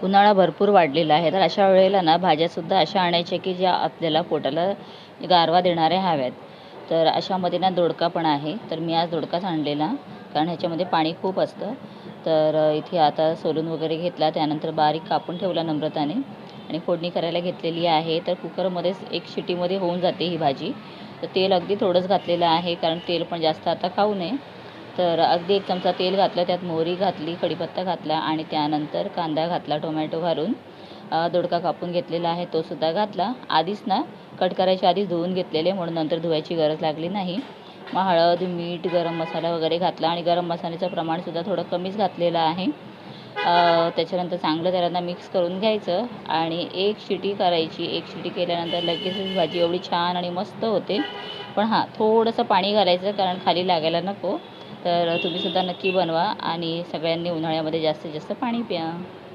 उन्हाळा भरपूर वाढलेला आहे, तर अशा वेळेला ना भाज्यासुद्धा अशा आणायच्या की ज्या आपल्याला पोटाला गारवा देणाऱ्या हव्यात. तर अशामध्ये ना दोडका पण आहे. तर मी आज दोडकाच आणलेला, कारण ह्याच्यामध्ये पाणी खूप असतं. तर इथे आता सोलून वगैरे घेतला, त्यानंतर बारीक कापून ठेवला नम्रताने आणि फोडणी करायला घेतलेली आहे. तर कुकरमध्येच एक शिटीमध्ये होऊन जाते ही भाजी. तर तेल अगदी थोडंच घातलेलं आहे, कारण तेल पण जास्त आता खाऊ नये. तर अगदी 1 चमचा तेल घातलं, त्यात मोहरी घातली, कढीपत्ता घातला आणि त्यानंतर कांदा घातला टोमॅटो घालून. दोडका कापून घेतलेला आहे तोसुद्धा घातला. आधीच ना कट करायच्या आधीच धुवून घेतलेले, म्हणून नंतर धुवायची गरज लागली नाही. मग हळद, मीठ, गरम मसाला वगैरे घातला आणि गरम मसाल्याचं प्रमाणसुद्धा थोडं कमीच घातलेलं आहे. त्याच्यानंतर चांगलं त्याला मिक्स करून घ्यायचं आणि एक शिटी करायची. एक शिटी केल्यानंतर लगेचच भाजी एवढी छान आणि मस्त होते. पण हां, थोडंसं पाणी घालायचं, कारण खाली लागायला नको. तर तुम्हीसुद्धा नक्की बनवा आणि सगळ्यांनी उन्हाळ्यामध्ये जास्तीत जास्त पाणी प्या.